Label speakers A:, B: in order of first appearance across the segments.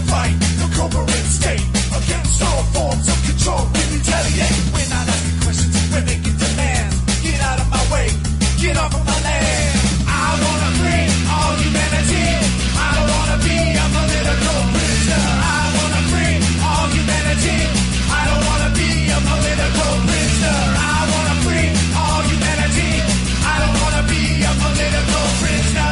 A: fight the corporate state against all forms of control. We retaliate. We're not asking questions, we're making demands. Get out of my way, get off of my land. I wanna free all humanity. I don't wanna be a political prisoner. I wanna free all humanity. I don't wanna be a political prisoner. I wanna free all humanity. I don't wanna be a political prisoner.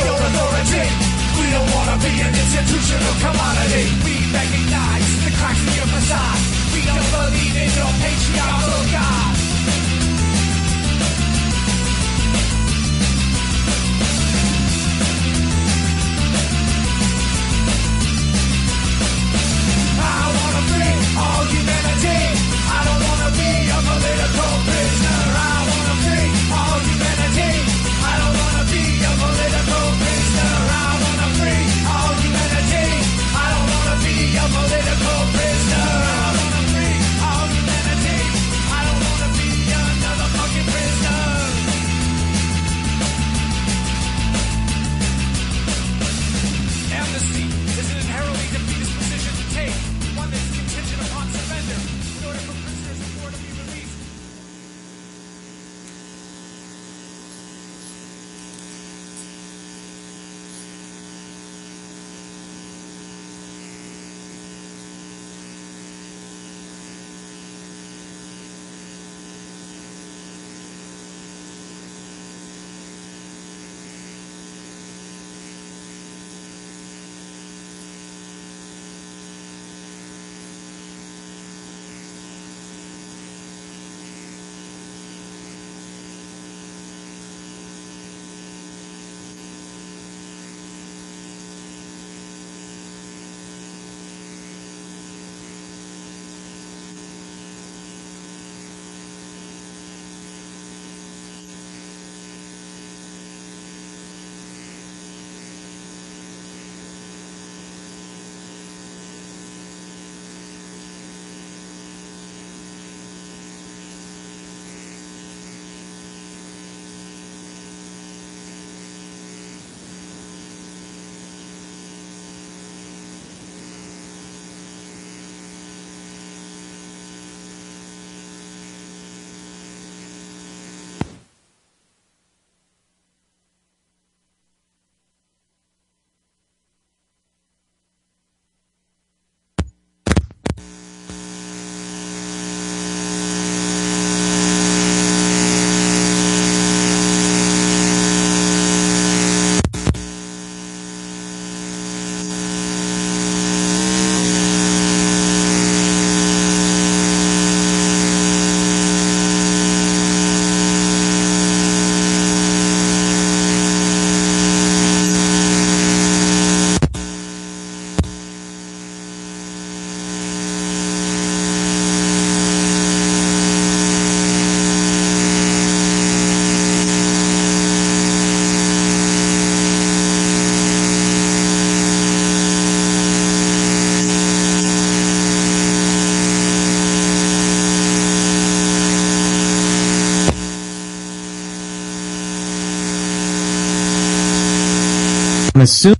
A: Your authority. We don't wanna be an institutional commodity. We recognize the cracks in your facade. We don't believe in your patriarchal God. I wanna free all humanity. I don't wanna be a political prisoner. I wanna free all humanity. I don't wanna be a political prisoner. I wanna free all humanity. I don't wanna be a political prisoner. I wanna free all humanity. I don't wanna be another fucking prisoner. Amnesty is an inherently defeatist position to take, one that's contingent upon surrender in order for prisoners of war to be released.
B: Assume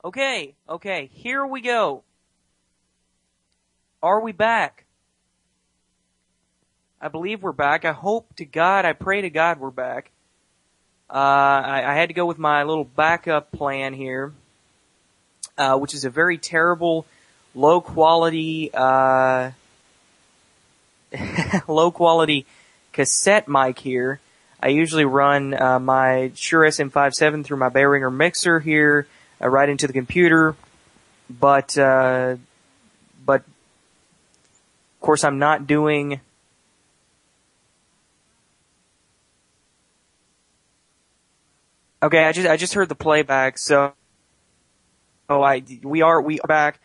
C: Okay, here we go. Are we back? I believe we're back. I hope to God, I pray to God we're back. I had to go with my little backup plan here, which is a very terrible, low quality cassette mic here. I usually run my Shure SM57 through my Behringer mixer here, right into the computer, but of course I'm not doing. Okay, I just heard the playback, so we are back.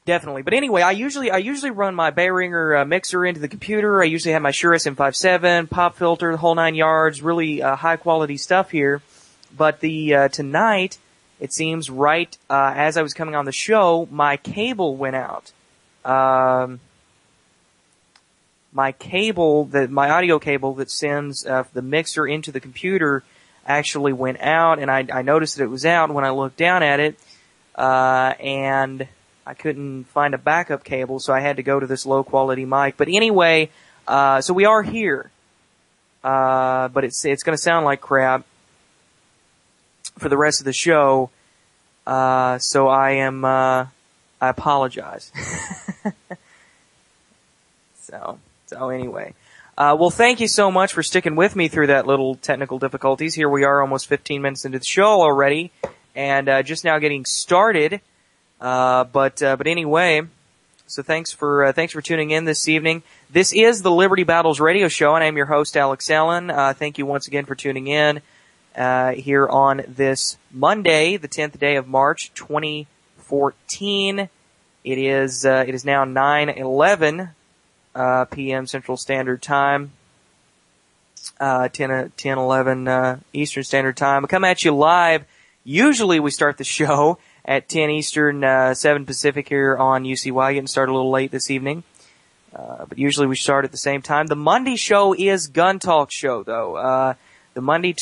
C: Definitely. But anyway, I usually run my Behringer mixer into the computer. I usually have my Shure SM57, pop filter, the whole 9 yards, really high quality stuff here. But tonight, it seems right as I was coming on the show, my cable went out. My audio cable that sends the mixer into the computer actually went out, and I noticed that it was out when I looked down at it, and I couldn't find a backup cable, so I had to go to this low-quality mic. But anyway, so we are here. But it's going to sound like crap for the rest of the show. So I apologize. So anyway. Well, thank you so much for sticking with me through that little technical difficulties. Here we are almost 15 minutes into the show already, and just now getting started. But anyway, so thanks for tuning in this evening. This is the Liberty Battles radio show, and I'm your host, Alex Allen. Thank you once again for tuning in, here on this Monday, the 10th day of March, 2014. It is now 9:11, p.m. Central Standard Time, 10:11, Eastern Standard Time. I come at you live. Usually we start the show at 10 Eastern, 7 Pacific here on UCY. Getting started a little late this evening. But usually we start at the same time. The Monday show is Gun Talk show, though. The Monday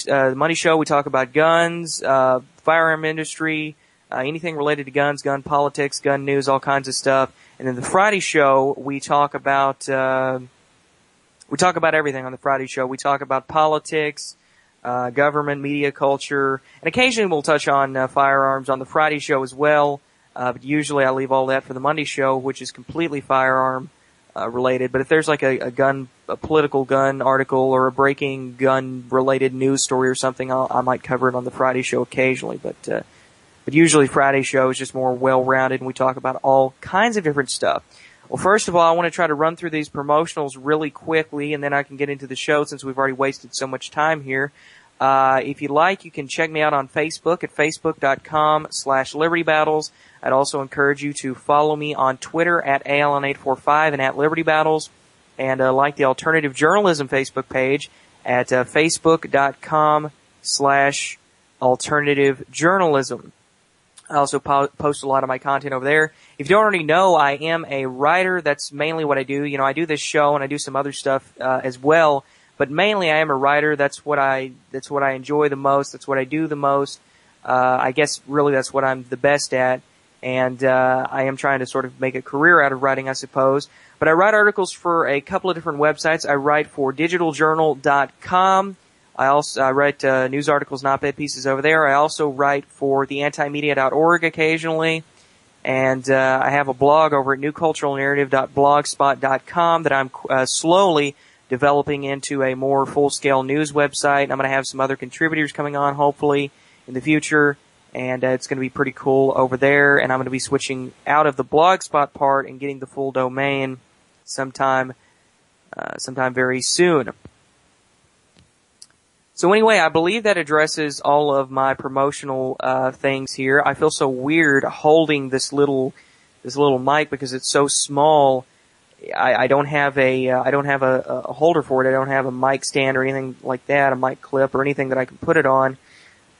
C: show we talk about guns, firearm industry, anything related to guns, gun politics, gun news, all kinds of stuff. And then the Friday show we talk about everything on the Friday show. We talk about politics, government, media, culture, and occasionally we'll touch on firearms on the Friday show as well. But usually I leave all that for the Monday show, which is completely firearm related. But if there's like a political gun article or a breaking gun related news story or something, I might cover it on the Friday show occasionally. But usually Friday show is just more well-rounded, and we talk about all kinds of different stuff. Well, first of all, I want to try to run through these promotionals really quickly, and then I can get into the show since we've already wasted so much time here. If you like, you can check me out on Facebook at facebook.com/Liberty Battles. I'd also encourage you to follow me on Twitter at ALN845 and at Liberty Battles, and like the Alternative Journalism Facebook page at facebook.com/Alternative Journalism. I also post a lot of my content over there. If you don't already know, I am a writer. That's mainly what I do. You know, I do this show and I do some other stuff as well. But mainly, I am a writer. That's what I enjoy the most. That's what I do the most. I guess really that's what I'm the best at. And I am trying to sort of make a career out of writing, I suppose. But I write articles for a couple of different websites. I write for digitaljournal.com. I write news articles and op-ed pieces over there. I also write for the antimedia.org occasionally. And I have a blog over at newculturalnarrative.blogspot.com that I'm slowly developing into a more full-scale news website. I'm going to have some other contributors coming on, hopefully, in the future. And it's going to be pretty cool over there. And I'm going to be switching out of the Blogspot part and getting the full domain sometime very soon. So anyway, I believe that addresses all of my promotional things here. I feel so weird holding this little mic because it's so small. I don't have a holder for it. I don't have a mic stand or anything like that, a mic clip or anything that I can put it on.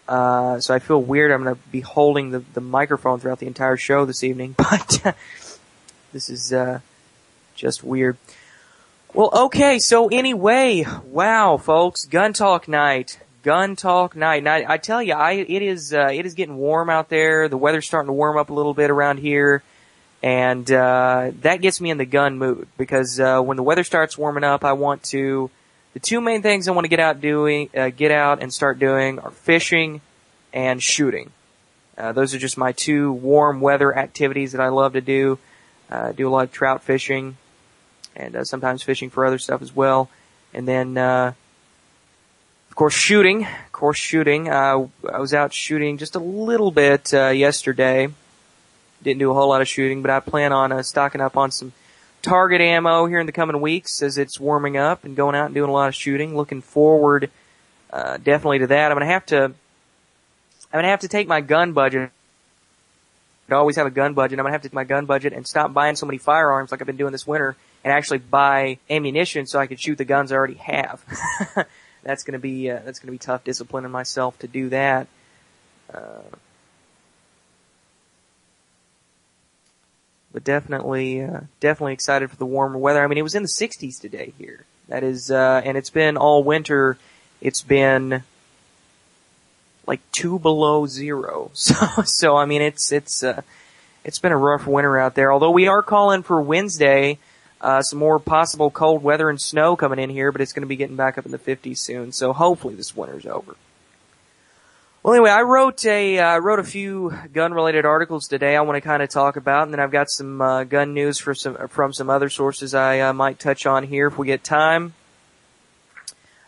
C: So I feel weird. I'm going to be holding the microphone throughout the entire show this evening, but this is just weird. Well, okay, so anyway, wow, folks, Gun Talk night. Gun Talk Night. And I tell you, it is getting warm out there. The weather's starting to warm up a little bit around here. And, that gets me in the gun mood because, when the weather starts warming up, the two main things I want to get out and start doing are fishing and shooting. Those are just my two warm weather activities that I love to do. Do a lot of trout fishing and, sometimes fishing for other stuff as well. And then, of course, shooting. I was out shooting just a little bit, yesterday. Didn't do a whole lot of shooting, but I plan on, stocking up on some target ammo here in the coming weeks as it's warming up and going out and doing a lot of shooting. Looking forward, definitely to that. I'm gonna have to take my gun budget. I always have a gun budget. I'm gonna have to take my gun budget and stop buying so many firearms like I've been doing this winter and actually buy ammunition so I can shoot the guns I already have. That's gonna be tough disciplining myself to do that. But definitely excited for the warmer weather. I mean, it was in the 60s today here. That is, and it's been all winter. It's been like 2 below zero. So I mean, it's been a rough winter out there. Although we are calling for Wednesday, some more possible cold weather and snow coming in here, but it's going to be getting back up in the 50s soon. So hopefully this winter's over. Well, anyway, I wrote a few gun-related articles today I want to kind of talk about, and then I've got some gun news from some other sources I might touch on here if we get time.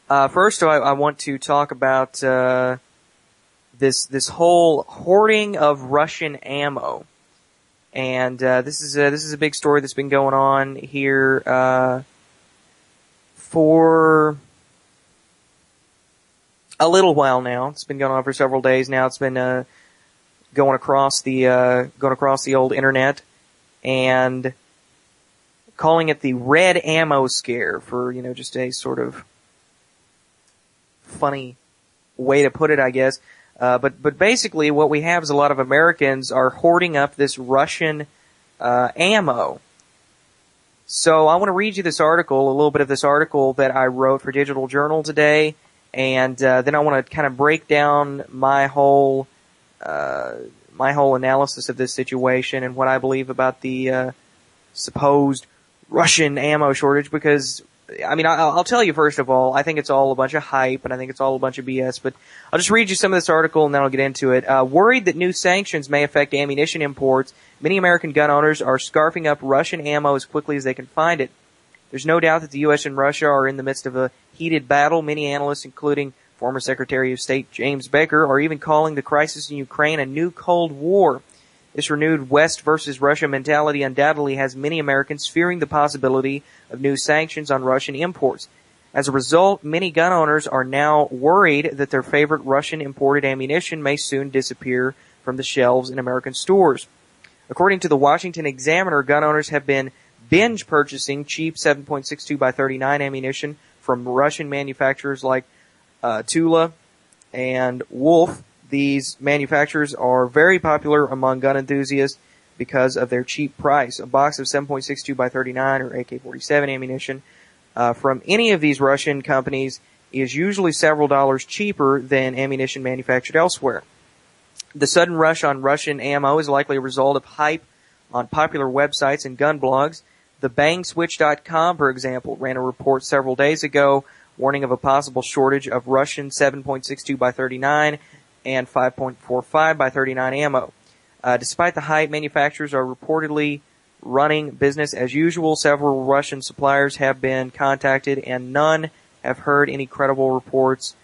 C: First, I want to talk about this whole hoarding of Russian ammo, and this is a big story that's been going on here for a little while now. It's been going on for several days now. It's been going across the old internet and calling it the red ammo scare for, just a sort of funny way to put it, I guess. But basically what we have is a lot of Americans are hoarding up this Russian ammo. So I want to read you a little bit of this article that I wrote for Digital Journal today. And then I want to kind of break down my whole analysis of this situation and what I believe about the supposed Russian ammo shortage. Because I mean, I'll tell you first of all, I think it's all a bunch of hype and I think it's all a bunch of BS. But I'll just read you some of this article and then I'll get into it. Worried that new sanctions may affect ammunition imports, many American gun owners are scarfing up Russian ammo as quickly as they can find it. There's no doubt that the U.S. and Russia are in the midst of a heated battle. Many analysts, including former Secretary of State James Baker, are even calling the crisis in Ukraine a new Cold War. This renewed West versus Russia mentality undoubtedly has many Americans fearing the possibility of new sanctions on Russian imports. As a result, many gun owners are now worried that their favorite Russian imported ammunition may soon disappear from the shelves in American stores. According to the Washington Examiner, gun owners have been binge purchasing cheap 7.62 by 39 ammunition from Russian manufacturers like Tula and Wolf. These manufacturers are very popular among gun enthusiasts because of their cheap price. A box of 7.62 by 39 or AK-47 ammunition from any of these Russian companies is usually several dollars cheaper than ammunition manufactured elsewhere. The sudden rush on Russian ammo is likely a result of hype on popular websites and gun blogs. The BangSwitch.com, for example, ran a report several days ago warning of a possible shortage of Russian 7.62 by 39 and 5.45 by 39 ammo. Despite the hype, manufacturers are reportedly running business as usual. Several Russian suppliers have been contacted, and none have heard any credible reports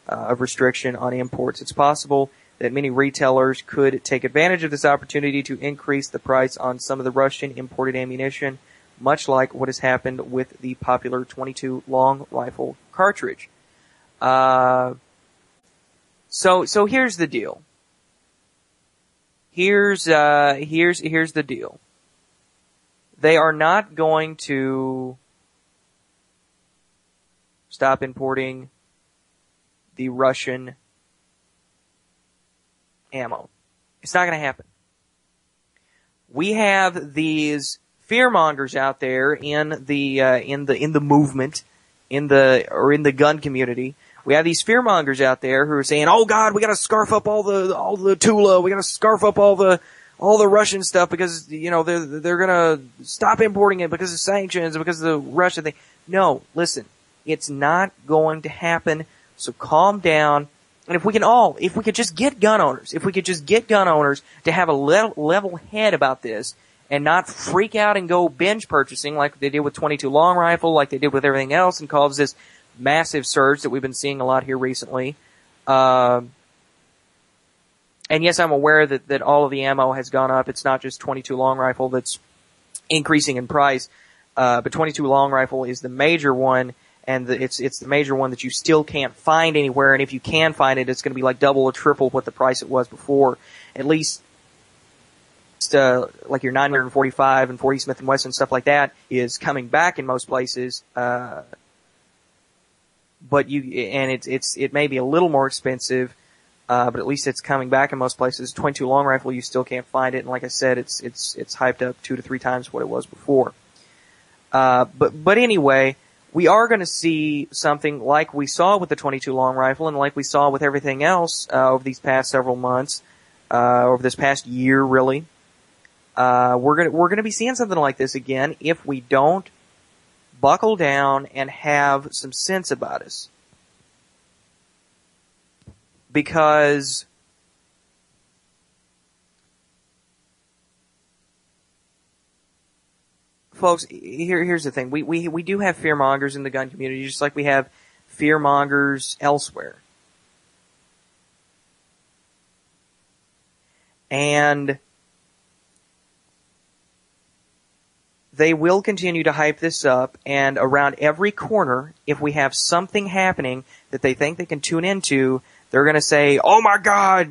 C: of restriction on imports. It's possible that many retailers could take advantage of this opportunity to increase the price on some of the Russian imported ammunition, much like what has happened with the popular .22 long rifle cartridge. So here's the deal. Here's the deal. They are not going to stop importing the Russian ammo. It's not going to happen. We have these fearmongers out there in the movement, in the gun community. we have these fearmongers out there who are saying, "Oh God, we got to scarf up all the Tula. We got to scarf up all the Russian stuff because they're gonna stop importing it because of sanctions and because of the Russia thing." No, listen, it's not going to happen. So calm down. And if we could just get gun owners, to have a level head about this and not freak out and go binge purchasing like they did with 22 long rifle, like they did with everything else, and cause this massive surge that we've been seeing a lot here recently. And yes, I'm aware that all of the ammo has gone up. It's not just 22 long rifle that's increasing in price, but 22 long rifle is the major one. And it's the major one that you still can't find anywhere. And if you can find it, it's going to be like double or triple what the price it was before. At least, like your 945 and 40 Smith & Wesson stuff like that is coming back in most places. But it may be a little more expensive, but at least it's coming back in most places. 22 long rifle, you still can't find it. And like I said, it's hyped up 2 to 3 times what it was before. But anyway, we are going to see something like we saw with the 22 long rifle and like we saw with everything else over these past several months, over this past year, really. We're going to be seeing something like this again if we don't buckle down and have some sense about us. Because folks, here's the thing. We do have fearmongers in the gun community, just like we have fearmongers elsewhere. And they will continue to hype this up, and around every corner, if we have something happening that they think they can tune into, they're going to say, "Oh my God,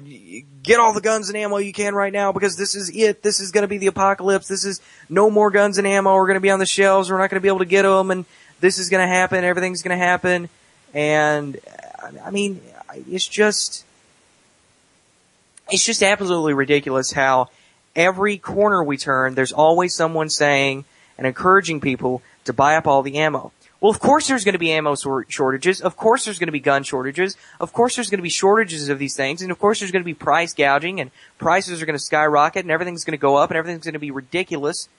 C: get all the guns and ammo you can right now because this is it. This is going to be the apocalypse. This is no more guns and ammo are going to be on the shelves. We're not going to be able to get them, and this is going to happen. Everything's going to happen." And I mean, it's just absolutely ridiculous how every corner we turn, there's always someone saying and encouraging people to buy up all the ammo. Well, of course there's going to be ammo shortages. Of course there's going to be gun shortages. Of course there's going to be shortages of these things. And of course there's going to be price gouging, and prices are going to skyrocket, and everything's going to go up, and everything's going to be ridiculous.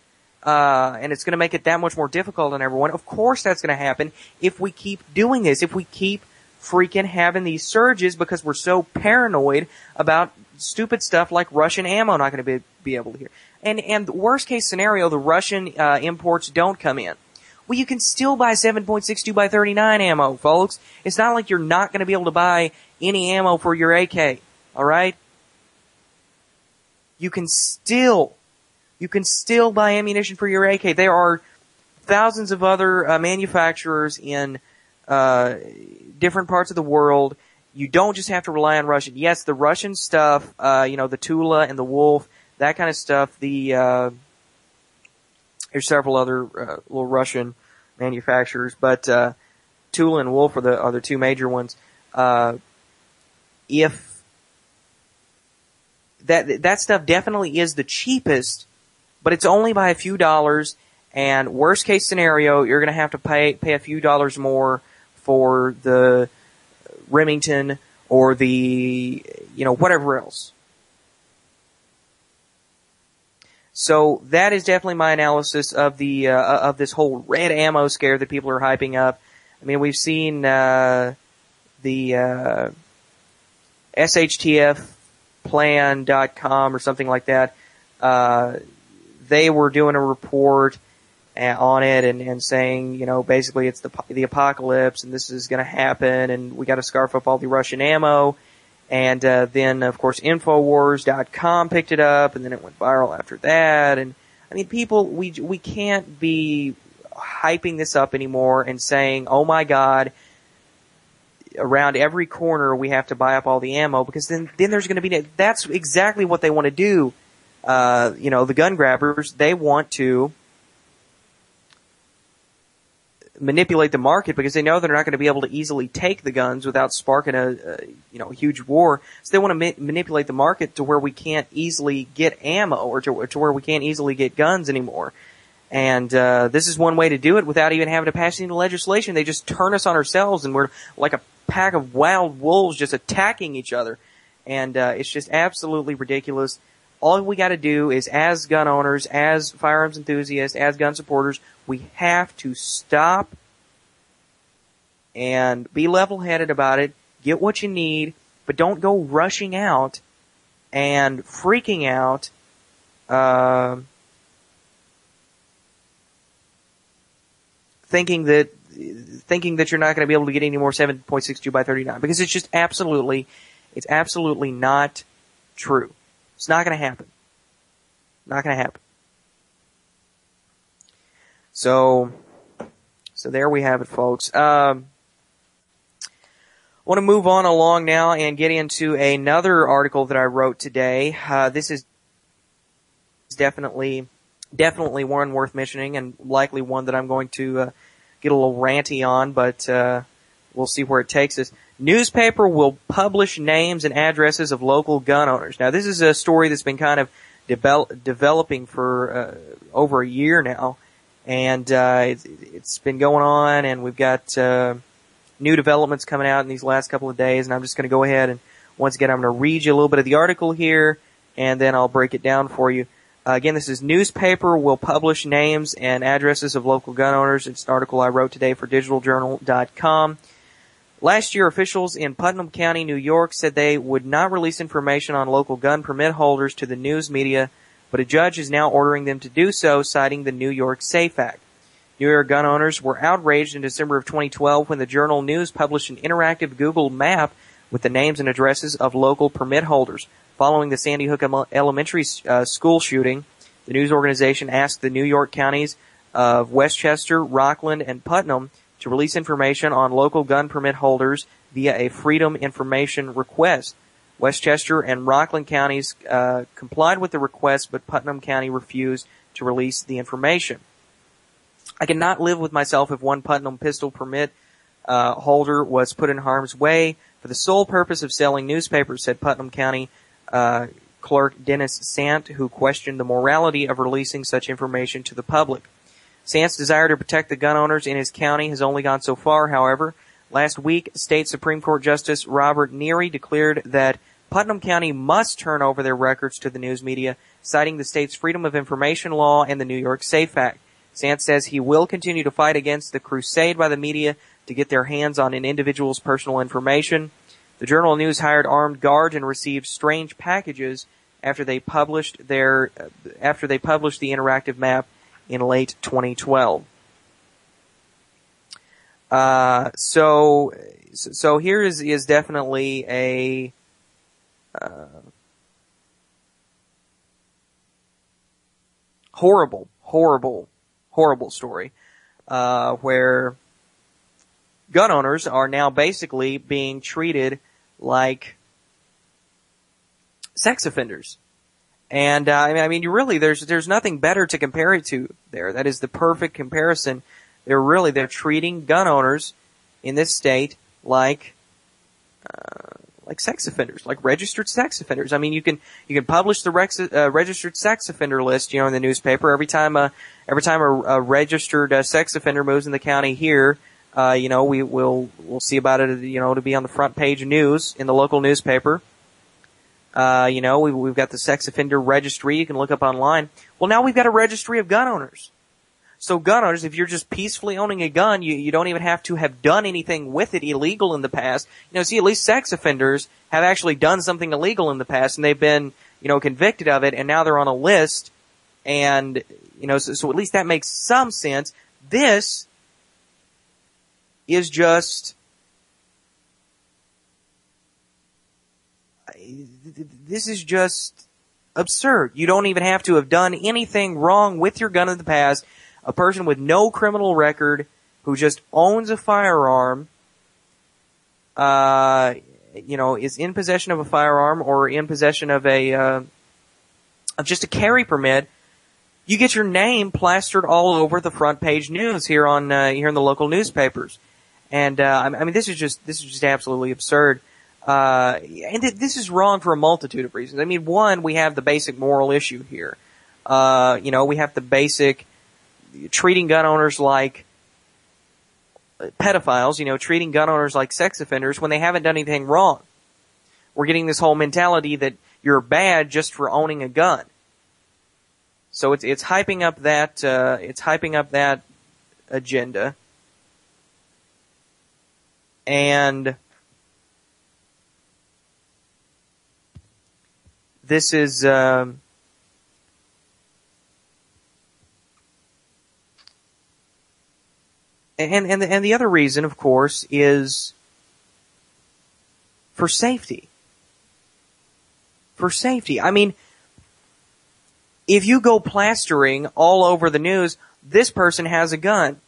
C: And it's going to make it that much more difficult on everyone. Of course that's going to happen if we keep doing this, if we keep freaking having these surges because we're so paranoid about stupid stuff like Russian ammo not going to be able to hear. And the worst case scenario, the Russian imports don't come in. Well, you can still buy 7.62 by 39 ammo, folks. It's not like you're not going to be able to buy any ammo for your AK, alright? You can still buy ammunition for your AK. There are thousands of other manufacturers in different parts of the world. You don't just have to rely on Russian. Yes, the Russian stuff, the Tula and the Wolf, that kind of stuff, there's several other little Russian manufacturers, but Tula and Wolf are the two major ones. If that stuff definitely is the cheapest, but it's only by a few dollars, and worst case scenario, you're going to have to pay a few dollars more for the Remington or the whatever else. So that is definitely my analysis of the of this whole red ammo scare that people are hyping up. I mean, we've seen the SHTFplan.com or something like that. They were doing a report on it and saying, basically it's the apocalypse and this is going to happen and we got to scarf up all the Russian ammo. And then, of course, Infowars.com picked it up, and then it went viral after that. And, I mean, people, we can't be hyping this up anymore and saying, oh my God, around every corner we have to buy up all the ammo, because then there's going to be, that's exactly what they want to do. The gun grabbers, they want to manipulate the market because they know they're not going to be able to easily take the guns without sparking a huge war. So they want to manipulate the market to where we can't easily get ammo or to where we can't easily get guns anymore. And this is one way to do it without even having to pass any legislation. They just turn us on ourselves, and we're like a pack of wild wolves just attacking each other. And it's just absolutely ridiculous. All we got to do is, as gun owners, as firearms enthusiasts, as gun supporters, we have to stop and be level-headed about it, get what you need, but don't go rushing out and freaking out, thinking that you're not going to be able to get any more 7.62 by 39, because it's just absolutely not true. It's not going to happen. Not going to happen. So there we have it, folks. I want to move on along now and get into another article that I wrote today. This is definitely one worth mentioning, and likely one that I'm going to get a little ranty on, but we'll see where it takes us. Newspaper will publish names and addresses of local gun owners. Now, this is a story that's been kind of developing for over a year now, and it's been going on, and we've got new developments coming out in these last couple of days, and I'm just going to go ahead and, once again, I'm going to read you a little bit of the article here, and then I'll break it down for you. Again, this is newspaper will publish names and addresses of local gun owners. It's an article I wrote today for digitaljournal.com. Last year, officials in Putnam County, New York, said they would not release information on local gun permit holders to the news media, but a judge is now ordering them to do so, citing the New York SAFE Act. New York gun owners were outraged in December of 2012 when the Journal News published an interactive Google map with the names and addresses of local permit holders. Following the Sandy Hook Elementary School shooting, the news organization asked the New York counties of Westchester, Rockland, and Putnam to release information on local gun permit holders via a Freedom Information request. Westchester and Rockland counties complied with the request, but Putnam County refused to release the information. I cannot live with myself if one Putnam pistol permit holder was put in harm's way for the sole purpose of selling newspapers, said Putnam County Clerk Dennis Sant, who questioned the morality of releasing such information to the public. Sant's desire to protect the gun owners in his county has only gone so far, however. Last week, State Supreme Court Justice Robert Neary declared that Putnam County must turn over their records to the news media, citing the state's Freedom of Information law and the New York SAFE Act. Sant says he will continue to fight against the crusade by the media to get their hands on an individual's personal information. The Journal News hired armed guards and received strange packages after they published the interactive map in late 2012. So here is definitely a horrible story, where gun owners are now basically being treated like sex offenders. And, I mean, there's nothing better to compare it to there. That is the perfect comparison. They're treating gun owners in this state like sex offenders, like registered sex offenders. I mean, you can publish the registered sex offender list, in the newspaper every time a registered sex offender moves in the county here. We'll see about it, to be on the front page news in the local newspaper. We've got the sex offender registry you can look up online. Well, now we've got a registry of gun owners. So gun owners, if you're just peacefully owning a gun, you don't even have to have done anything with it illegal in the past. At least sex offenders have actually done something illegal in the past, and they've been, convicted of it, and now they're on a list, and, so at least that makes some sense. This is just, absurd. You don't even have to have done anything wrong with your gun in the past. A person with no criminal record who just owns a firearm, is in possession of a firearm or in possession of of just a carry permit. You get your name plastered all over the front page news here in the local newspapers. And, this is just absolutely absurd. And this is wrong for a multitude of reasons. I mean, one, we have the basic moral issue here. We have the basic treating gun owners like pedophiles, treating gun owners like sex offenders when they haven't done anything wrong. We're getting this whole mentality that you're bad just for owning a gun. So it's hyping up that agenda. And this is and the other reason, of course, is for safety. For safety. I mean, if you go plastering all over the news, this person has a gun.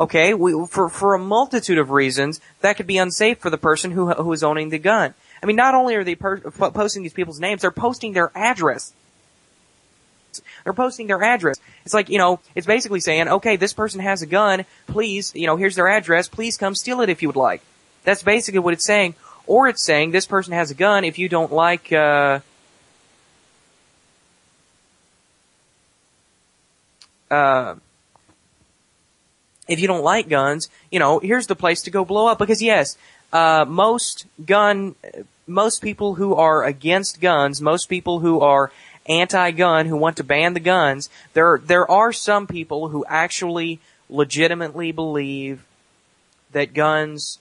C: Okay, for a multitude of reasons, that could be unsafe for the person who is owning the gun. I mean, not only are they posting these people's names, they're posting their address. They're posting their address. It's like, it's basically saying, okay, this person has a gun, please, here's their address, please come steal it if you would like. That's basically what it's saying. Or it's saying, this person has a gun, if you don't like, if you don't like guns, here's the place to go blow up. Because yes, most people who are against guns, most people who are anti-gun, who want to ban the guns, there are some people who actually legitimately believe that guns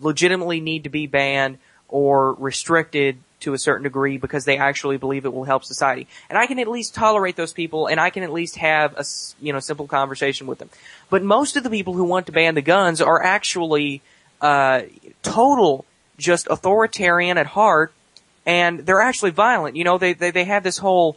C: legitimately need to be banned or restricted to a certain degree because they actually believe it will help society. And I can at least tolerate those people, and I can at least have a, simple conversation with them. But most of the people who want to ban the guns are actually, total, just authoritarian at heart, and they're actually violent. They have this whole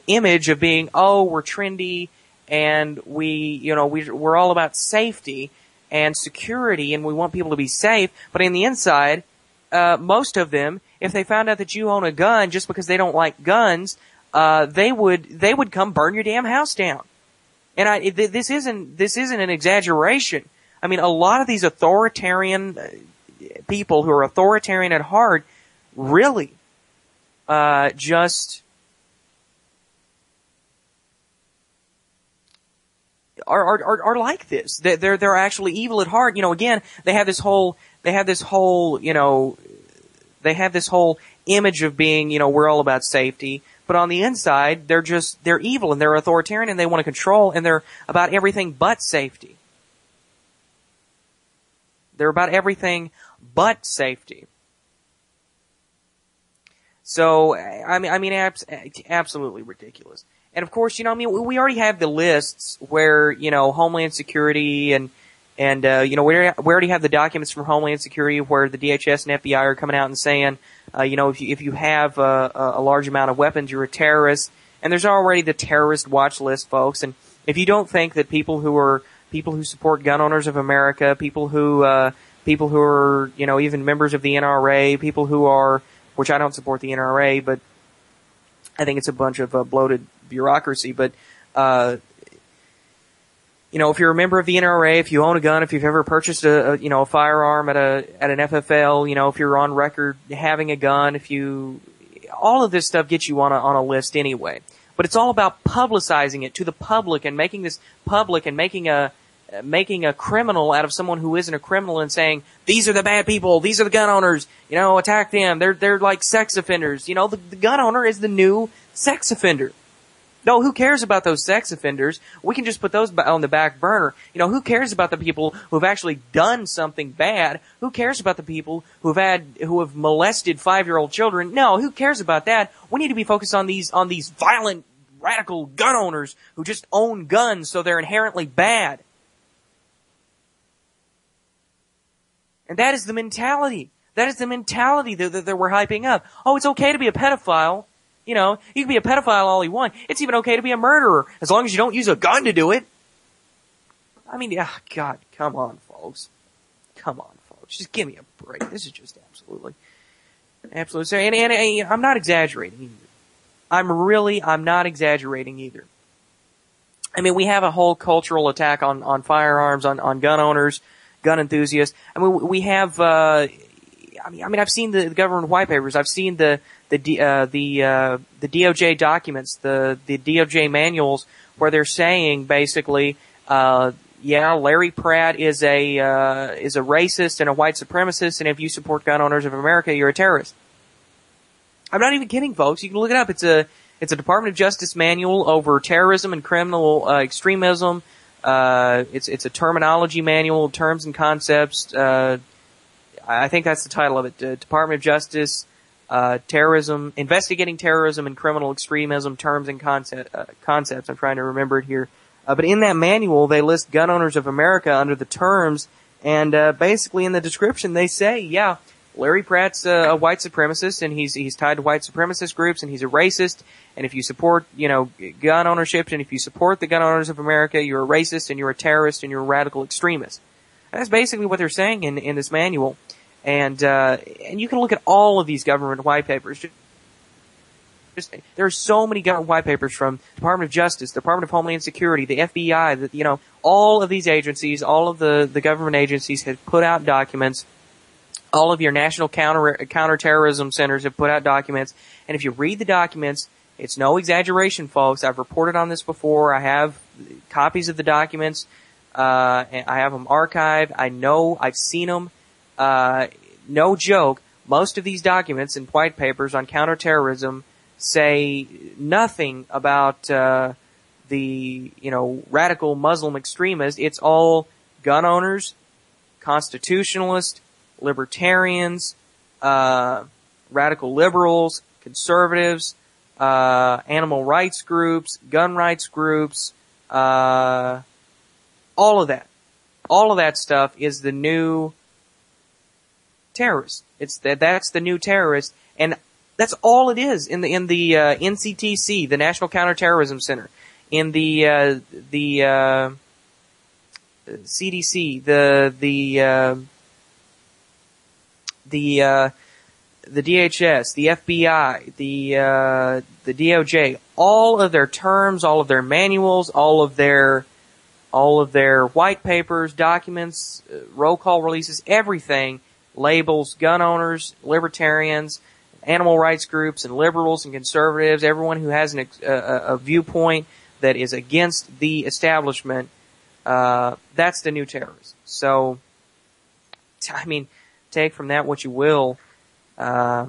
C: image of being, oh, we're trendy, and we're all about safety and security, and we want people to be safe, but in the inside, most of them, if they found out that you own a gun just because they don't like guns, they would come burn your damn house down. And this isn't an exaggeration. I mean, a lot of these authoritarian people who are authoritarian at heart really just are like this. They're actually evil at heart. Again, they have this whole image of being, we're all about safety. But on the inside, they're evil and they're authoritarian and they want to control and they're about everything but safety. They're about everything but safety. So, absolutely ridiculous. And of course, we already have the lists where, Homeland Security and we already have the documents from Homeland Security where the DHS and FBI are coming out and saying, if you have a large amount of weapons, you're a terrorist. And there's already the terrorist watch list, folks. And if you don't think that people who support gun owners of America, people who are, even members of the NRA, people who are, which I don't support the NRA, but I think it's a bunch of bloated bureaucracy. But if you're a member of the NRA, if you own a gun, if you've ever purchased a firearm at an FFL, if you're on record having a gun, all of this stuff gets you on a list anyway. But it's all about publicizing it to the public and making this public and making a criminal out of someone who isn't a criminal and saying, these are the bad people, these are the gun owners, attack them, they're like sex offenders. The gun owner is the new sex offender. No, who cares about those sex offenders? We can just put those on the back burner. Who cares about the people who've actually done something bad? Who cares about the people who have molested 5-year-old children? No, who cares about that? We need to be focused on these violent, radical gun owners who just own guns, so they're inherently bad. And that is the mentality. That is the mentality that we're hyping up. Oh, it's okay to be a pedophile. You can be a pedophile all you want. It's even okay to be a murderer, as long as you don't use a gun to do it. God, come on, folks. Come on, folks. Just give me a break. This is just absolutely silly. And I'm not exaggerating either. I'm not exaggerating either. We have a whole cultural attack on firearms, on gun owners, gun enthusiasts. We have, I've seen the government white papers. I've seen the DOJ documents, the DOJ manuals, where they're saying basically, Yeah, Larry Pratt is a racist and a white supremacist, and if you support gun owners of America, you're a terrorist. I'm not even kidding, folks. You can look it up. It's a Department of Justice manual over terrorism and criminal extremism. It's a terminology manual, terms and concepts. I think that's the title of it. Department of Justice, terrorism, investigating terrorism and criminal extremism, terms and concepts. I'm trying to remember it here. But in that manual, they list gun owners of America under the terms, and basically in the description they say, yeah, Larry Pratt's a white supremacist, and he's tied to white supremacist groups, and he's a racist. And if you support, gun ownership, and if you support the gun owners of America, you're a racist, and you're a terrorist, and you're a radical extremist. That's basically what they're saying in this manual. And you can look at all of these government white papers. There are so many government white papers from Department of Justice, Department of Homeland Security, the FBI, all of these agencies, all of the government agencies have put out documents. All of your national counterterrorism centers have put out documents. And if you read the documents, it's no exaggeration, folks. I've reported on this before. I have copies of the documents. And I have them archived. I know I've seen them. No joke. Most of these documents and white papers on counterterrorism say nothing about the radical Muslim extremists. It's all gun owners, constitutionalists, libertarians, radical liberals, conservatives, animal rights groups, gun rights groups, all of that. All of that stuff is the new terrorist. That's the new terrorist, and that's all it is in the NCTC, the National Counterterrorism Center, in the CDC, the DHS, the FBI, the DOJ, all of their terms, all of their manuals, all of their white papers, documents, roll call releases, everything labels gun owners, libertarians, animal rights groups, and liberals and conservatives, everyone who has a viewpoint that is against the establishment. That's the new terrorist. So, I mean, take from that what you will, but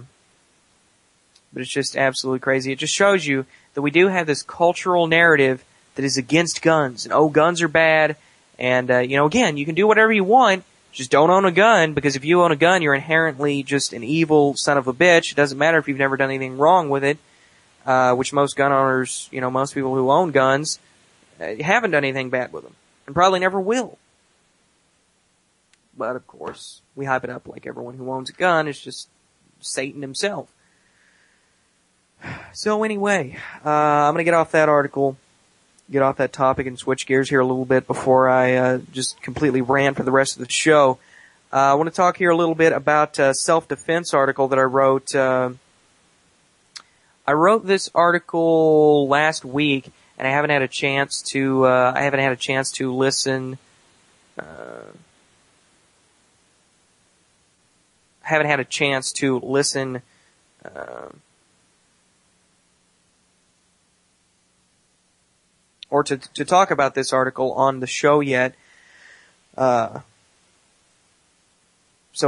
C: it's just absolutely crazy. It just shows you that we do have this cultural narrative that is against guns, and guns are bad, and again, you can do whatever you want, just don't own a gun, because if you own a gun, you're inherently just an evil son of a bitch. It doesn't matter if you've never done anything wrong with it, which most gun owners, most people who own guns haven't done anything bad with them, and probably never will. But, of course, we hype it up like everyone who owns a gun is just Satan himself. So, anyway, I'm gonna get off that article, get off that topic, and switch gears here a little bit before I just completely rant for the rest of the show. I want to talk here a little bit about a self-defense article that I wrote. I wrote this article last week, and I haven't had a chance to listen. Haven't had a chance to listen or to talk about this article on the show yet. So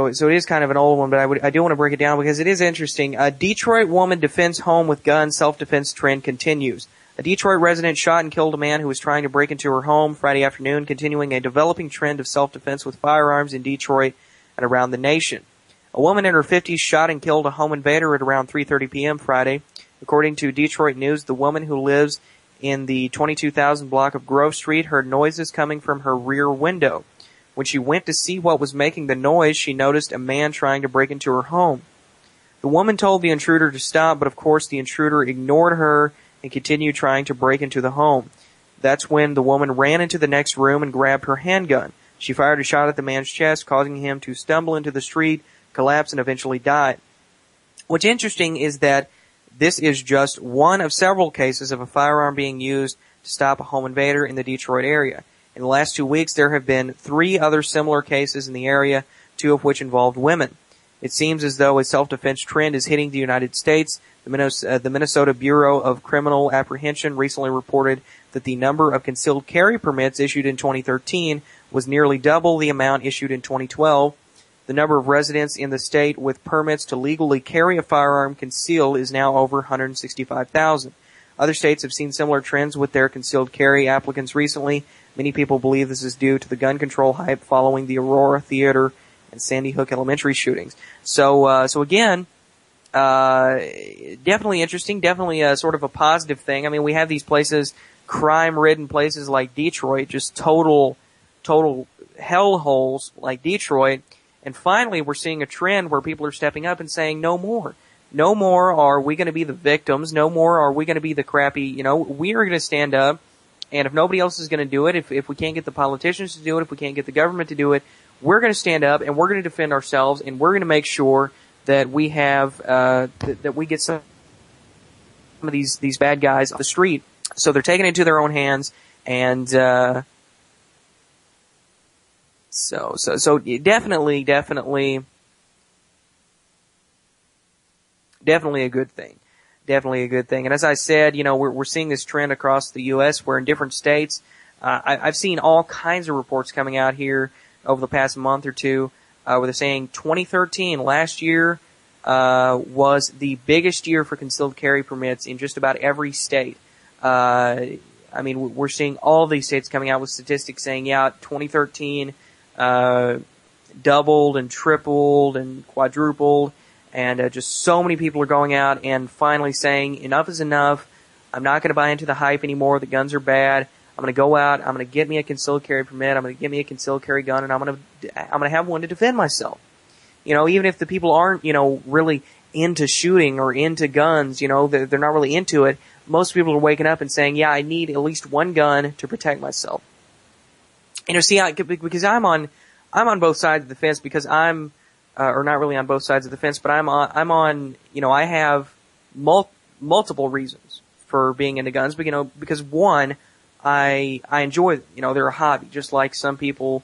C: it is kind of an old one, but I do want to break it down because it is interesting. A Detroit woman defends home with gun, self-defense trend continues. A Detroit resident shot and killed a man who was trying to break into her home Friday afternoon, continuing a developing trend of self-defense with firearms in Detroit and around the nation. A woman in her 50s shot and killed a home invader at around 3:30 p.m. Friday. According to Detroit News, the woman who lives in the 22,000 block of Grove Street heard noises coming from her rear window. When she went to see what was making the noise, she noticed a man trying to break into her home. The woman told the intruder to stop, but of course the intruder ignored her and continued trying to break into the home. That's when the woman ran into the next room and grabbed her handgun. She fired a shot at the man's chest, causing him to stumble into the street, collapse, and eventually died. What's interesting is that this is just one of several cases of a firearm being used to stop a home invader in the Detroit area. In the last 2 weeks, there have been 3 other similar cases in the area, 2 of which involved women. It seems as though a self-defense trend is hitting the United States. The Minnesota Bureau of Criminal Apprehension recently reported that the number of concealed carry permits issued in 2013 was nearly double the amount issued in 2012. The number of residents in the state with permits to legally carry a firearm concealed is now over 165,000. Other states have seen similar trends with their concealed carry applicants recently. Many people believe this is due to the gun control hype following the Aurora Theater and Sandy Hook Elementary shootings. So again, definitely interesting, definitely a sort of a positive thing. I mean, we have these places, crime-ridden places like Detroit, just total hellholes like Detroit. And finally, we're seeing a trend where people are stepping up and saying, no more. No more are we going to be the victims. No more are we going to be the crappy, we are going to stand up. And if nobody else is going to do it, if we can't get the politicians to do it, if we can't get the government to do it, we're going to stand up and we're going to defend ourselves, and we're going to make sure that we have, that we get some of these bad guys off the street. So they're taking it into their own hands, and, so definitely a good thing. Definitely a good thing. And as I said, we're seeing this trend across the U.S. where in different states, I've seen all kinds of reports coming out here over the past month or two, where they're saying 2013, last year, was the biggest year for concealed carry permits in just about every state. I mean, we're seeing all these states coming out with statistics saying, 2013, doubled and tripled and quadrupled. And just so many people are going out and finally saying, enough is enough. I'm not going to buy into the hype anymore. The guns are bad. I'm going to go out. I'm going to get me a concealed carry permit. I'm going to get me a concealed carry gun, and I'm going to have one to defend myself. Even if the people aren't, really into shooting or into guns, they're not really into it. Most people are waking up and saying, I need at least one gun to protect myself. Because I'm on both sides of the fence, because I'm, or not really on both sides of the fence, but I'm on, I have multiple reasons for being into guns, but, because one, I enjoy them. They're a hobby, just like some people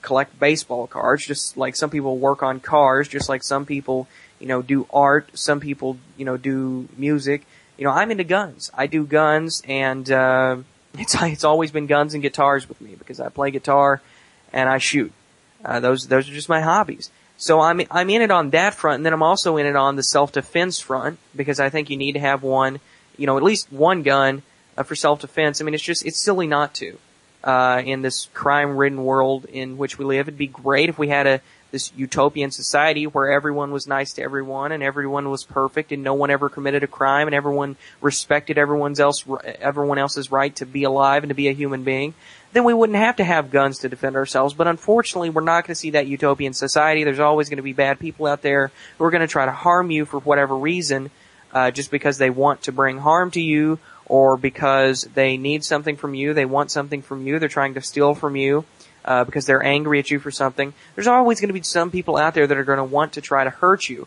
C: collect baseball cards, just like some people work on cars, just like some people, do art, some people, do music. I'm into guns. I do guns, and, it's always been guns and guitars with me, because I play guitar and I shoot. Those are just my hobbies. So I'm in it on that front, and then I'm also in it on the self-defense front, because I think you need to have one, at least one gun for self-defense. I mean, it's silly not to. In this crime-ridden world in which we live, it'd be great if we had this utopian society where everyone was nice to everyone and everyone was perfect and no one ever committed a crime and everyone respected everyone else's right to be alive and to be a human being. Then we wouldn't have to have guns to defend ourselves. But unfortunately, we're not going to see that utopian society. There's always going to be bad people out there who are going to try to harm you for whatever reason, just because they want to bring harm to you, or because they need something from you, they want something from you, they're trying to steal from you, because they're angry at you for something. There's always going to be some people out there that are going to want to try to hurt you.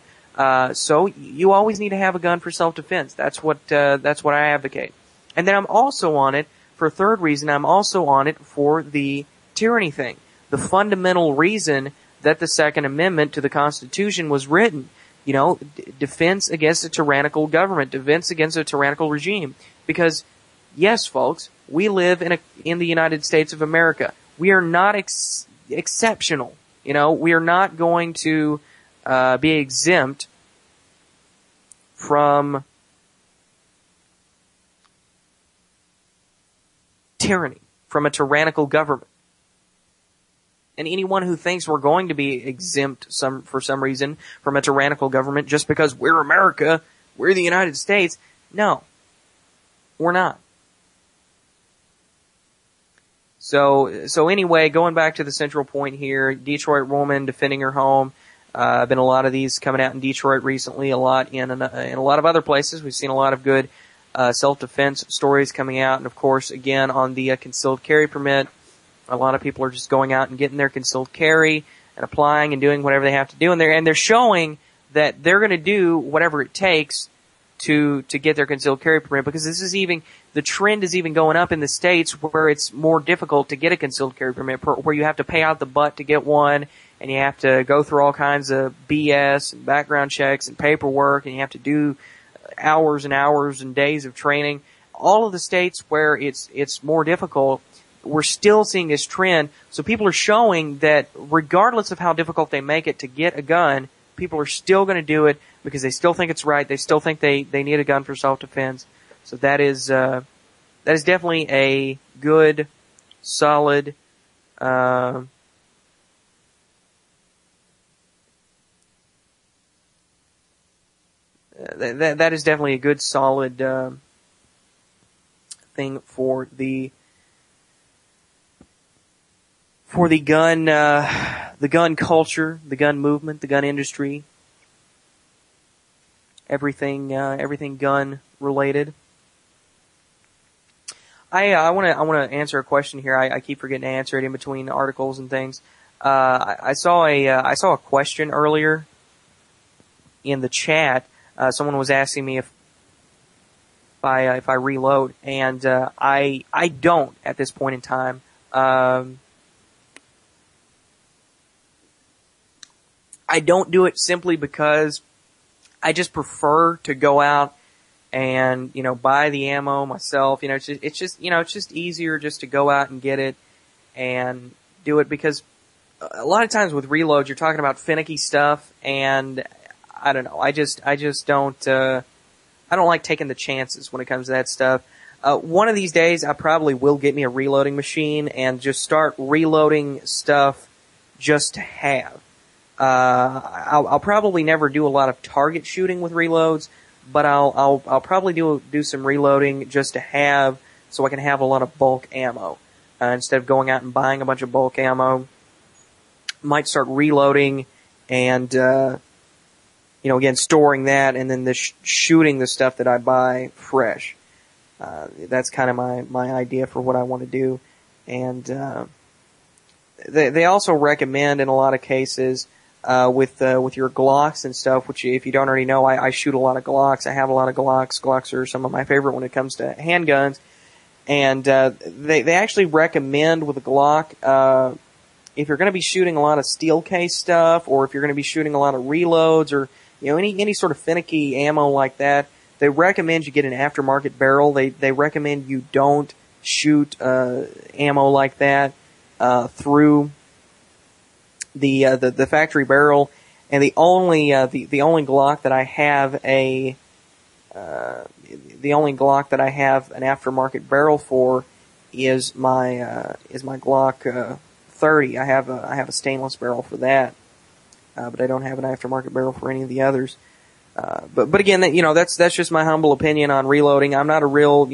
C: So you always need to have a gun for self-defense. That's what I advocate. And then I'm also on it, for a third reason, I'm also on it for the tyranny thing. The fundamental reason that the Second Amendment to the Constitution was written. Defense against a tyrannical government, defense against a tyrannical regime. Because, yes, folks, we live in the United States of America. We are not exceptional. We are not going to be exempt from tyranny, from a tyrannical government. And anyone who thinks we're going to be exempt for some reason from a tyrannical government just because we're America, we're the United States, no, we're not. So anyway, going back to the central point here, Detroit woman defending her home. Been a lot of these coming out in Detroit recently, a lot in a lot of other places. We've seen a lot of good self-defense stories coming out, and of course, again, on the concealed carry permit, a lot of people are just going out and getting their concealed carry and applying and doing whatever they have to do, and they're showing that they're going to do whatever it takes to get their concealed carry permit, because the trend is even going up in the states where it's more difficult to get a concealed carry permit, where you have to pay out the butt to get one, and you have to go through all kinds of BS and background checks and paperwork, and you have to do hours and hours and days of training. All of the states where it's more difficult, we're still seeing this trend. So people are showing that regardless of how difficult they make it to get a gun, people are still going to do it because they still think it's right. They still think they need a gun for self-defense. So that is definitely a good, solid, that is definitely a good, solid thing for the gun culture, the gun movement, the gun industry, everything gun related. I want to answer a question here. I keep forgetting to answer it in between articles and things. I saw a question earlier in the chat. Someone was asking me if I reload, and I don't at this point in time. I don't do it simply because I just prefer to go out and, buy the ammo myself. It's just easier just to go out and get it and do it, because a lot of times with reloads, you're talking about finicky stuff, and I don't know. I just don't, I don't like taking the chances when it comes to that stuff. One of these days, I probably will get me a reloading machine and just start reloading stuff just to have. I'll probably never do a lot of target shooting with reloads, but I'll probably do some reloading just to have, so I can have a lot of bulk ammo. Instead of going out and buying a bunch of bulk ammo, might start reloading and, again, storing that, and then shooting the stuff that I buy fresh. That's kind of my idea for what I want to do. And, they also recommend in a lot of cases, with your Glocks and stuff, which if you don't already know, I shoot a lot of Glocks. I have a lot of Glocks. Glocks are some of my favorite when it comes to handguns. And, they actually recommend with a Glock, if you're going to be shooting a lot of steel case stuff, or if you're going to be shooting a lot of reloads, or, any sort of finicky ammo like that, they recommend you get an aftermarket barrel. They recommend you don't shoot, ammo like that, through the factory barrel. And the only Glock that I have an aftermarket barrel for is my Glock 30. I have a stainless barrel for that, but I don't have an aftermarket barrel for any of the others. But again, that's just my humble opinion on reloading. I'm not a real,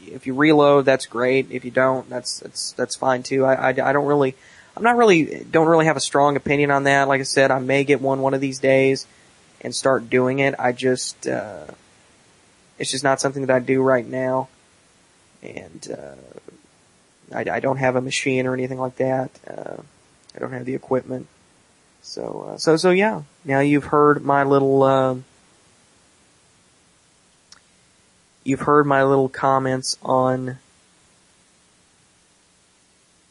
C: if you reload, that's great. If you don't, that's fine too. I don't really have a strong opinion on that. Like I said, I may get one of these days and start doing it. It's just not something that I do right now. And, I don't have a machine or anything like that. I don't have the equipment. So yeah. Now you've heard my little comments on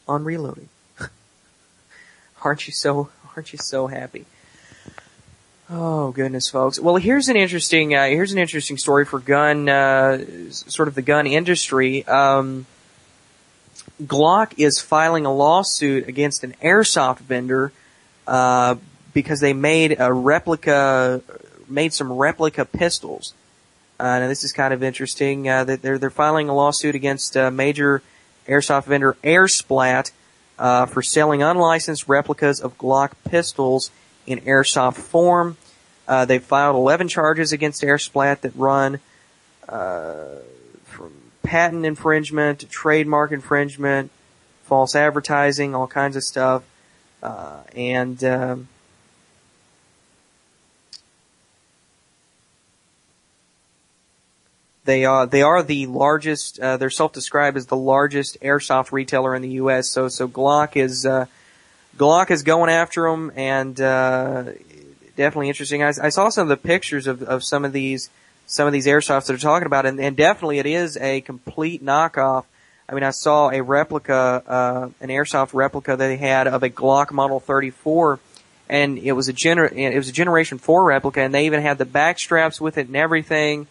C: reloading. Aren't you so happy? Oh goodness, folks. Well, here's an interesting story for sort of the gun industry. Glock is filing a lawsuit against an airsoft vendor, because they made some replica pistols. Now this is kind of interesting, that they're filing a lawsuit against a major airsoft vendor, Airsplat, for selling unlicensed replicas of Glock pistols in airsoft form. They filed 11 charges against Airsplat that run from patent infringement to trademark infringement, false advertising, all kinds of stuff. They are the largest, they're self-described as the largest airsoft retailer in the U.S. So Glock is going after them, and, definitely interesting. I saw some of the pictures of some of these airsofts that are talking about, and definitely it is a complete knockoff. I mean, I saw a replica, an airsoft replica that they had of a Glock Model 34, and it was a Generation 4 replica, and they even had the back straps with it and everything.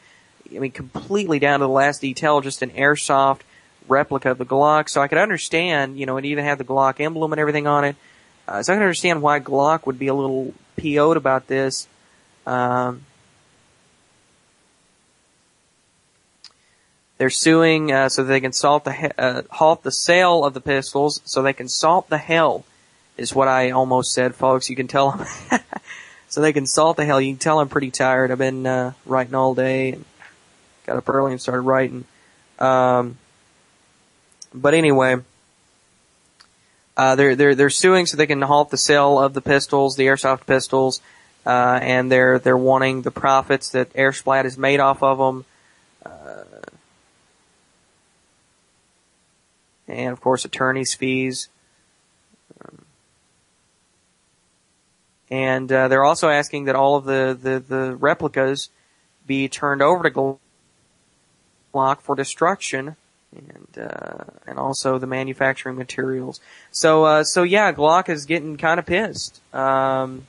C: I mean, completely down to the last detail, just an airsoft replica of the Glock. So I could understand, it even had the Glock emblem and everything on it. So I can understand why Glock would be a little PO'd about this. They're suing so they can halt the sale of the pistols, so they can salt the hell, is what I almost said, folks. You can tell them. So they can salt the hell. You can tell I'm pretty tired. I've been writing all day, and got up early and started writing. But anyway, they're suing so they can halt the sale of the pistols, the airsoft pistols, and they're wanting the profits that Airsplat is made off of them. And of course, attorney's fees. And they're also asking that all of the replicas be turned over to Glock for destruction, and also the manufacturing materials. So yeah, Glock is getting kind of pissed. Glock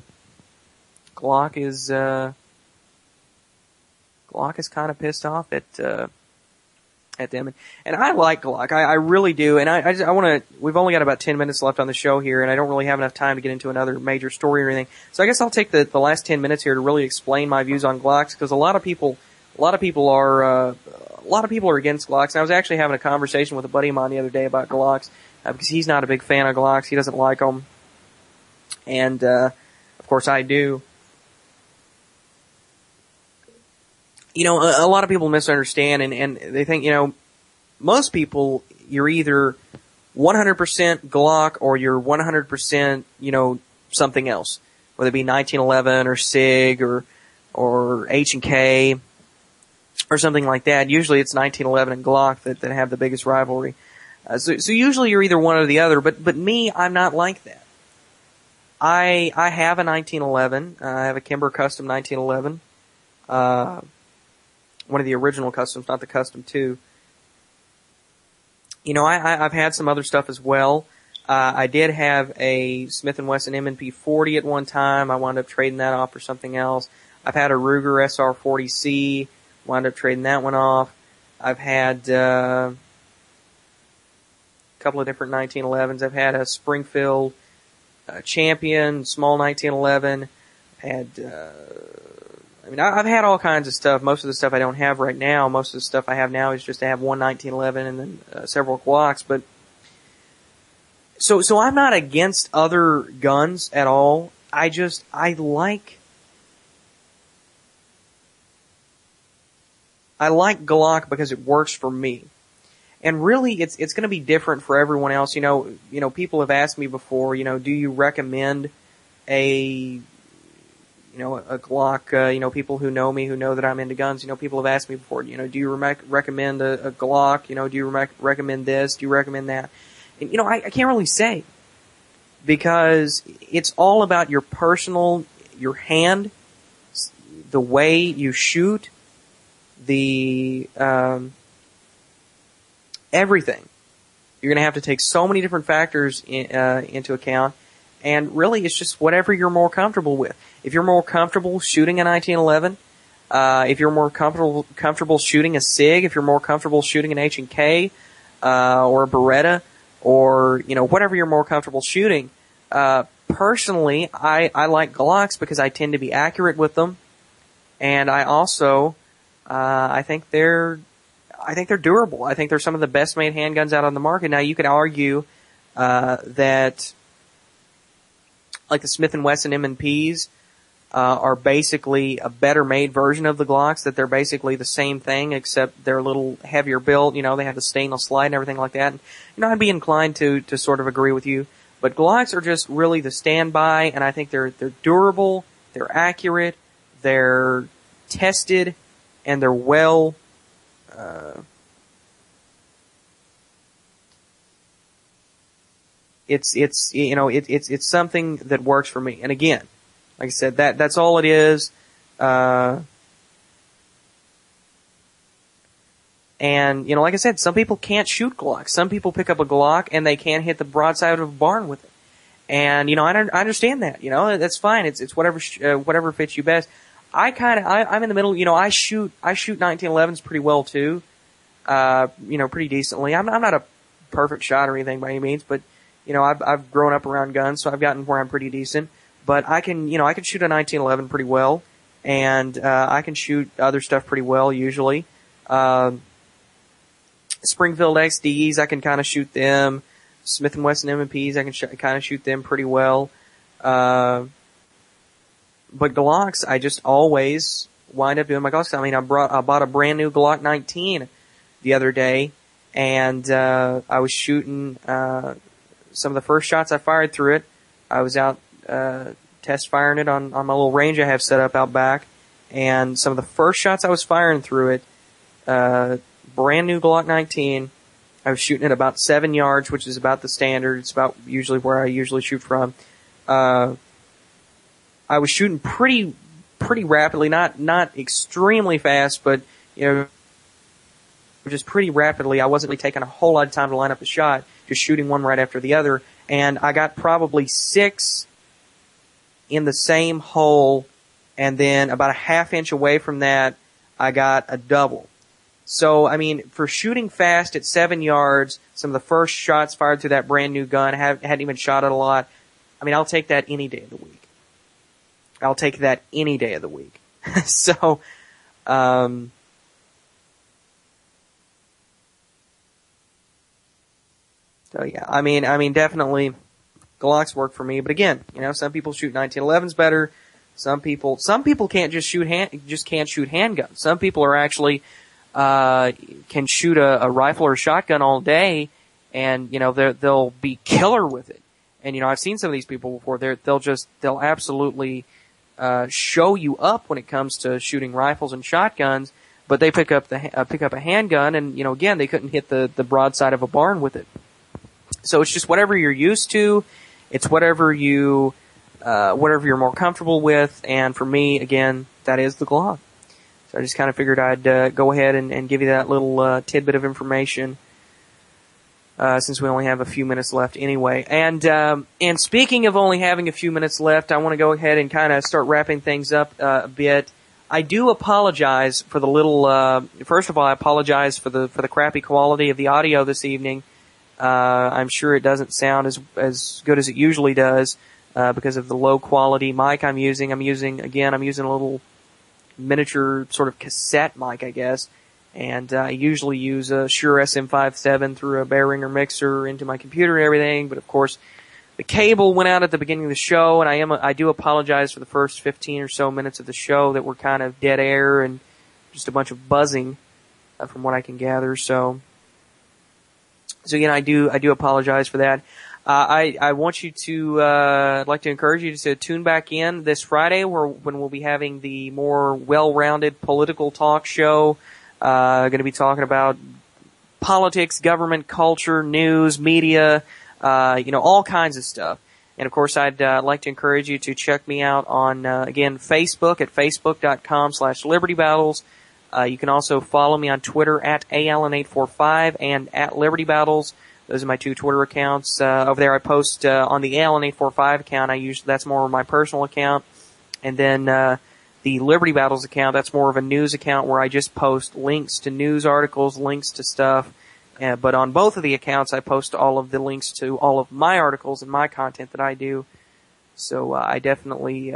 C: is kind of pissed off at them, and I like Glock. I really do, and I want to. We've only got about 10 minutes left on the show here, and I don't really have enough time to get into another major story or anything. So I guess I'll take the last 10 minutes here to really explain my views on Glocks, because a lot of people are against Glocks. And I was actually having a conversation with a buddy of mine the other day about Glocks, because he's not a big fan of Glocks. He doesn't like them, and of course I do. A lot of people misunderstand, and they think, most people, you're either 100% Glock or you're 100%, something else. Whether it be 1911 or SIG or H&K or something like that. Usually it's 1911 and Glock that have the biggest rivalry. So usually you're either one or the other, but me, I'm not like that. I have a 1911. I have a Kimber Custom 1911. One of the original customs, not the Custom 2. I've had some other stuff as well. I did have a Smith & Wesson M&P 40 at one time. I wound up trading that off for something else. I've had a Ruger SR40C. Wound up trading that one off. I've had a couple of different 1911s. I've had a Springfield Champion, small 1911. I've had all kinds of stuff. Most of the stuff I don't have right now. Most of the stuff I have now is just to have one 1911 and then several Glocks. But so I'm not against other guns at all. I like Glock because it works for me. And really, it's going to be different for everyone else. People have asked me before, do you recommend a Glock, people who know me, who know that I'm into guns, people have asked me before, do you recommend a Glock, do you recommend this, do you recommend that? And, I can't really say, because it's all about your hand, the way you shoot, everything. You're going to have to take so many different factors into account, and really it's just whatever you're more comfortable with. If you're more comfortable shooting a 1911, if you're more comfortable shooting a SIG, if you're more comfortable shooting an H&K, or a Beretta, or, whatever you're more comfortable shooting, personally, I like Glocks because I tend to be accurate with them, and I also, I think they're durable. I think they're some of the best made handguns out on the market. Now, you could argue, that, like the Smith & Wesson M&Ps, are basically a better made version of the Glocks, that they're basically the same thing, except they're a little heavier built, they have the stainless slide and everything like that. And, I'd be inclined to sort of agree with you. But Glocks are just really the standby, and I think they're durable, they're accurate, they're tested, and they're well, it's something that works for me. And again, like I said, that's all it is. And, like I said, some people can't shoot Glocks. Some people pick up a Glock and they can't hit the broadside of a barn with it. And, I understand that, that's fine. It's whatever fits you best. I'm in the middle, I shoot 1911s pretty well too. Pretty decently. I'm not a perfect shot or anything by any means, but, I've grown up around guns, so I've gotten where I'm pretty decent. But I can shoot a 1911 pretty well, and, I can shoot other stuff pretty well usually. Springfield XDs, I can kind of shoot them. Smith & Wesson M&Ps, I can kind of shoot them pretty well. But Glocks, I just always wind up doing my Glocks. I mean, I bought a brand new Glock 19 the other day, and I was shooting some of the first shots I fired through it. I was out test firing it on my little range I have set up out back, and some of the first shots I was firing through it, brand new Glock 19, I was shooting at about 7 yards, which is about the standard. It's about usually where I usually shoot from. I was shooting pretty rapidly, not extremely fast, but, just pretty rapidly. I wasn't really taking a whole lot of time to line up a shot, just shooting one right after the other. And I got probably 6 in the same hole, and then about a half inch away from that, I got a double. So, I mean, for shooting fast at 7 yards, some of the first shots fired through that brand new gun, hadn't even shot it a lot. I mean, I'll take that any day of the week. I'll take that any day of the week. So yeah, I mean, definitely Glocks work for me. But again, some people shoot 1911s better. Some people can't just can't shoot handguns. Some people are actually can shoot a rifle or a shotgun all day, and they'll be killer with it. And I've seen some of these people before. They'll absolutely show you up when it comes to shooting rifles and shotguns. But they pick up a handgun, and again, they couldn't hit the broadside of a barn with it. So it's just whatever you're used to. It's whatever you're more comfortable with. And for me, again, that is the Glock. So I just kind of figured I'd go ahead and give you that little tidbit of information, since we only have a few minutes left anyway. And speaking of only having a few minutes left, I want to go ahead and kind of start wrapping things up a bit. I do apologize for the little. First of all, I apologize for the crappy quality of the audio this evening. I'm sure it doesn't sound as good as it usually does because of the low quality mic I'm using. I'm using a little miniature sort of cassette mic, I guess, and I usually use a Shure SM57 through a Behringer mixer into my computer and everything, but of course the cable went out at the beginning of the show, and I do apologize for the first 15 or so minutes of the show that were kind of dead air and just a bunch of buzzing from what I can gather. So again, I do apologize for that. I want you to, I'd like to encourage you to tune back in this Friday when we'll be having the more well-rounded political talk show. Going to be talking about politics, government, culture, news, media, all kinds of stuff. And of course, I'd like to encourage you to check me out on, again, Facebook at facebook.com/LibertyBattles. You can also follow me on Twitter at ALN845 and at Liberty Battles. Those are my 2 Twitter accounts. Over there I post, on the ALN845 account, that's more of my personal account. And then, the Liberty Battles account, that's more of a news account where I just post links to news articles, links to stuff. But on both of the accounts, I post all of the links to all of my articles and my content that I do. So I definitely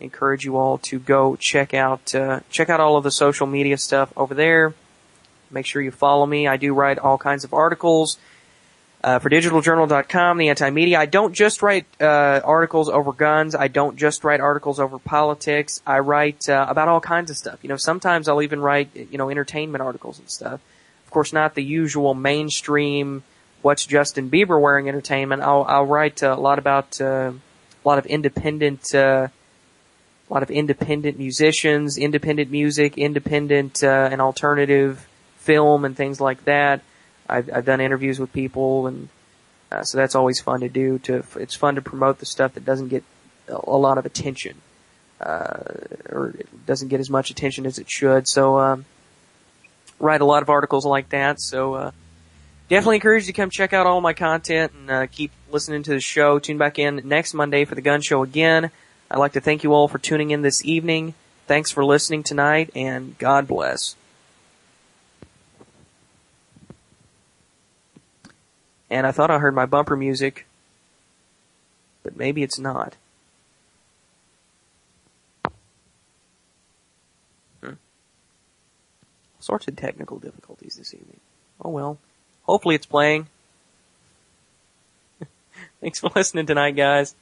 C: encourage you all to go check out all of the social media stuff over there. Make sure you follow me. I do write all kinds of articles for digitaljournal.com, the anti-media. I don't just write articles over guns. I don't just write articles over politics. I write about all kinds of stuff. Sometimes I'll even write entertainment articles and stuff. Of course, not the usual mainstream what's Justin Bieber wearing entertainment. I'll write a lot about a lot of independent musicians, independent music, independent and alternative film and things like that. I've done interviews with people, and so that's always fun to do. It's fun to promote the stuff that doesn't get a lot of attention, or it doesn't get as much attention as it should. So write a lot of articles like that. So definitely encourage you to come check out all my content and keep listening to the show. Tune back in next Monday for the Gun Show again. I'd like to thank you all for tuning in this evening. Thanks for listening tonight, and God bless. And I thought I heard my bumper music, but maybe it's not. All sorts of technical difficulties this evening. Oh well. Hopefully it's playing. Thanks for listening tonight, guys.